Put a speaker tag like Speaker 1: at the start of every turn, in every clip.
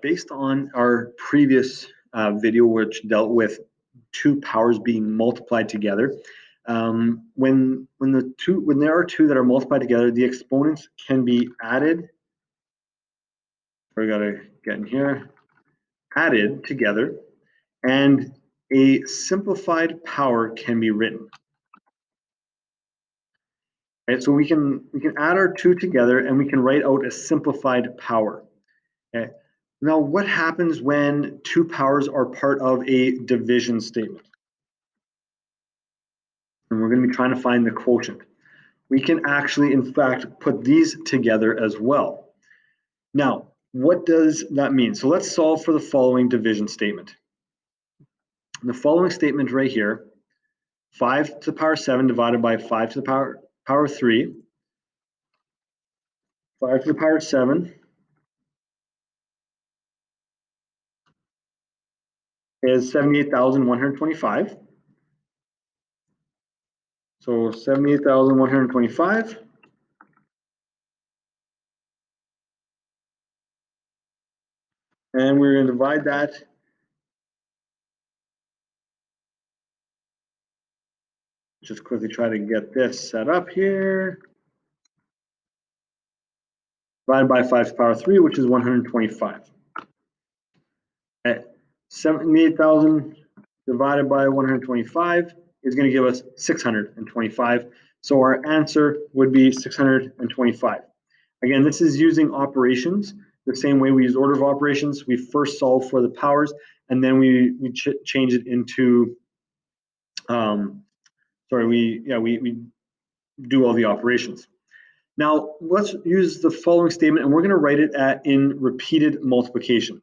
Speaker 1: based on our previous video, which dealt with two powers being multiplied together, when there are two that are multiplied together, the exponents can be added. We gotta get in here, added together, and a simplified power can be written. Right, so we can add our two together and we can write out a simplified power. Okay. Now, what happens when two powers are part of a division statement? And we're going to be trying to find the quotient. We can actually, in fact, put these together as well. Now, what does that mean? So let's solve for the following division statement. The following statement right here, 5 to the power 7 divided by 5 to the power 3, 5 to the power 7 is 78,125. So 78,125. And we're going to divide that just quickly try to get this set up here. Divided by 5 to the power 3, which is 125. At 78,000 divided by 125 is going to give us 625. So our answer would be 625. Again, this is using operations the same way we use order of operations. We first solve for the powers, and then we change it into we do all the operations. Now, let's use the following statement, and we're going to write it in repeated multiplication.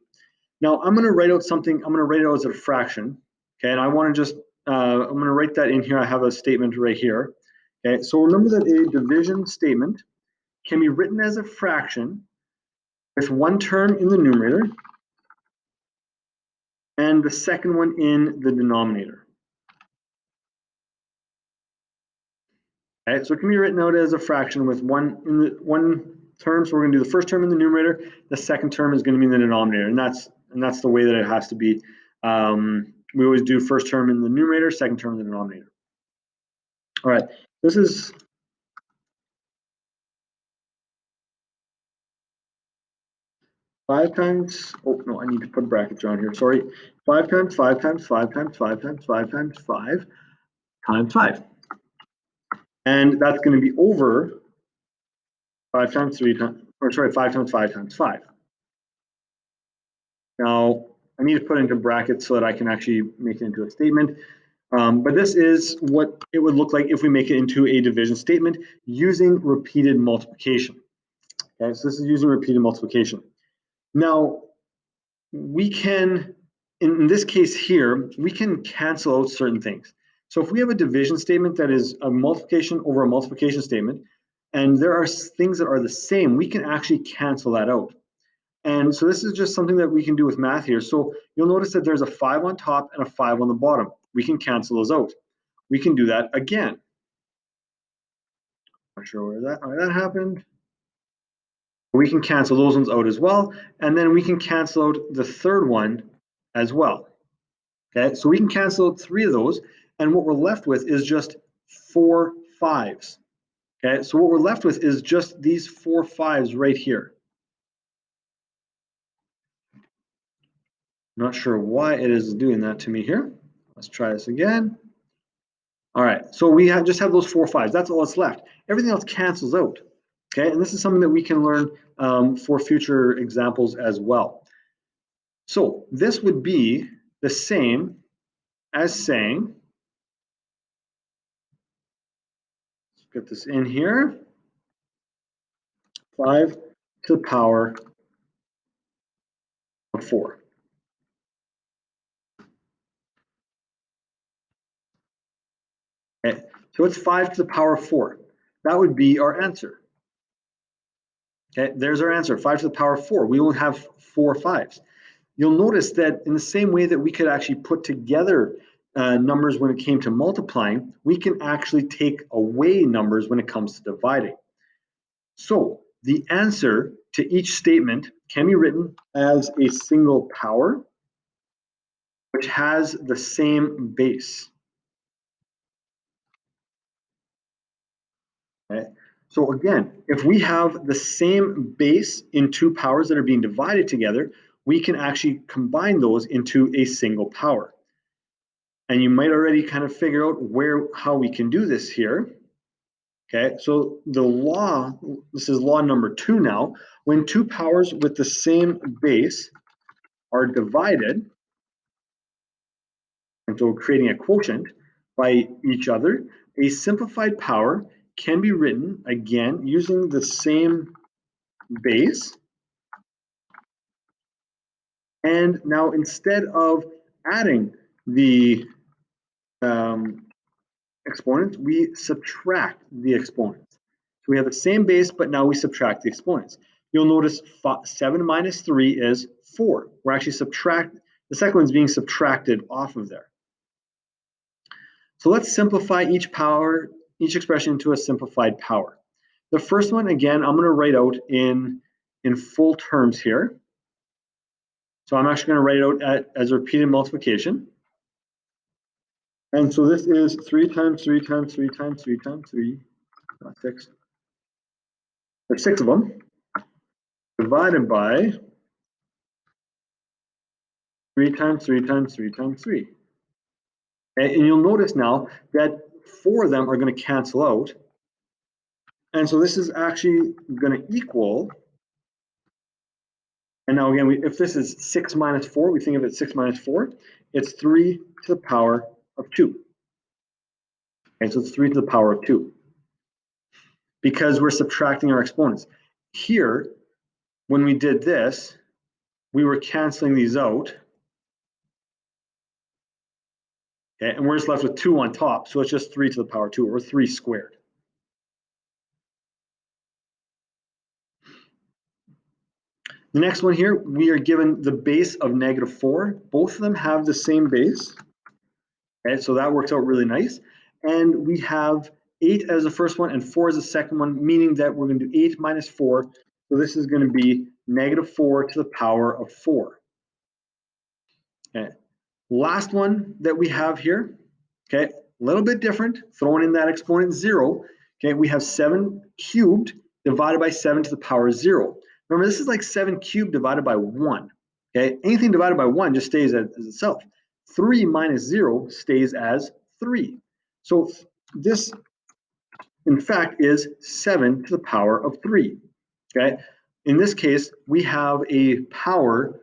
Speaker 1: Now, I'm going to write out something. I'm going to write it out as a fraction, okay? And I want to just, I'm going to write that in here. I have a statement right here, okay? So remember that a division statement can be written as a fraction with one term in the numerator and the second one in the denominator. Okay, so it can be written out as a fraction with one term. So we're going to do the first term in the numerator. The second term is going to be in the denominator, and that's the way that it has to be. We always do first term in the numerator, second term in the denominator. All right, this is 5 times. Oh no, I need to put brackets around here. Sorry, 5 times 5 times 5 times 5 times 5 times 5 times 5. And that's going to be over 5 times 3 times, or sorry, 5 times 5 times 5. Now, I need to put it into brackets so that I can actually make it into a statement. But this is what it would look like if we make it into a division statement using repeated multiplication. Okay, so this is using repeated multiplication. Now, we can, in this case here, we can cancel out certain things. So if we have a division statement that is a multiplication over a multiplication statement, and there are things that are the same, we can actually cancel that out. And so this is just something that we can do with math here. So you'll notice that there's a 5 on top and a 5 on the bottom. We can cancel those out. We can do that again. Not sure how that happened. We can cancel those ones out as well. And then we can cancel out the third one as well. Okay, so we can cancel out 3 of those. And what we're left with is just 4 5s. Okay, so what we're left with is just these 4 5s right here. Not sure why it is doing that to me here. Let's try this again. All right, so we just have those 4 5s. That's all that's left. Everything else cancels out. Okay, and this is something that we can learn for future examples as well. So this would be the same as saying, let's get this in here, 5 to the power of 4. Okay, so it's 5 to the power of 4. That would be our answer. Okay, there's our answer, 5 to the power of 4. We will have 4 5s. You'll notice that in the same way that we could actually put together numbers when it came to multiplying, we can actually take away numbers when it comes to dividing. So the answer to each statement can be written as a single power, which has the same base. Okay. So again, if we have the same base in two powers that are being divided together, we can actually combine those into a single power. And you might already kind of figure out how we can do this here. Okay, so the law, this is law number 2 now. When two powers with the same base are divided, and so creating a quotient by each other, a simplified power can be written, again, using the same base. And now instead of adding the exponents, we subtract the exponents. So we have the same base, but now we subtract the exponents. You'll notice 7 minus 3 is 4. We're actually the second one's being subtracted off of there. So let's simplify each expression into a simplified power. The first one, again, I'm going to write out in full terms here. So I'm actually going to write it out as repeated multiplication. And so this is 3 times 3 times 3 times 3 times 3, not 6. There's 6 of them, divided by 3 times 3 times 3 times 3. And you'll notice now that 4 of them are going to cancel out. And so this is actually going to equal, and now again, if this is 6 minus 4, we think of it 6 minus 4, it's 3 to the power of 2. Okay, so it's 3 to the power of 2. Because we're subtracting our exponents. Here, when we did this, we were canceling these out. Okay, and we're just left with 2 on top, so it's just 3 to the power 2, or 3 squared. The next one here, we are given the base of -4. Both of them have the same base. Okay, so that works out really nice. And we have 8 as the first one and 4 as the second one, meaning that we're going to do 8 minus 4. So this is going to be -4 to the power of 4. Okay. Last one that we have here, okay, a little bit different, throwing in that exponent 0. Okay, we have 7 cubed divided by 7 to the power 0. Remember, this is like 7 cubed divided by 1. Okay, anything divided by 1 just stays as itself. 3 minus 0 stays as 3. So this, in fact, is 7 to the power of 3. Okay, in this case, we have a power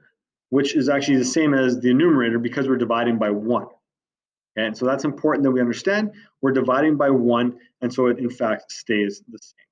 Speaker 1: which is actually the same as the numerator because we're dividing by 1. Okay, and so that's important that we understand. We're dividing by 1, and so it in fact stays the same.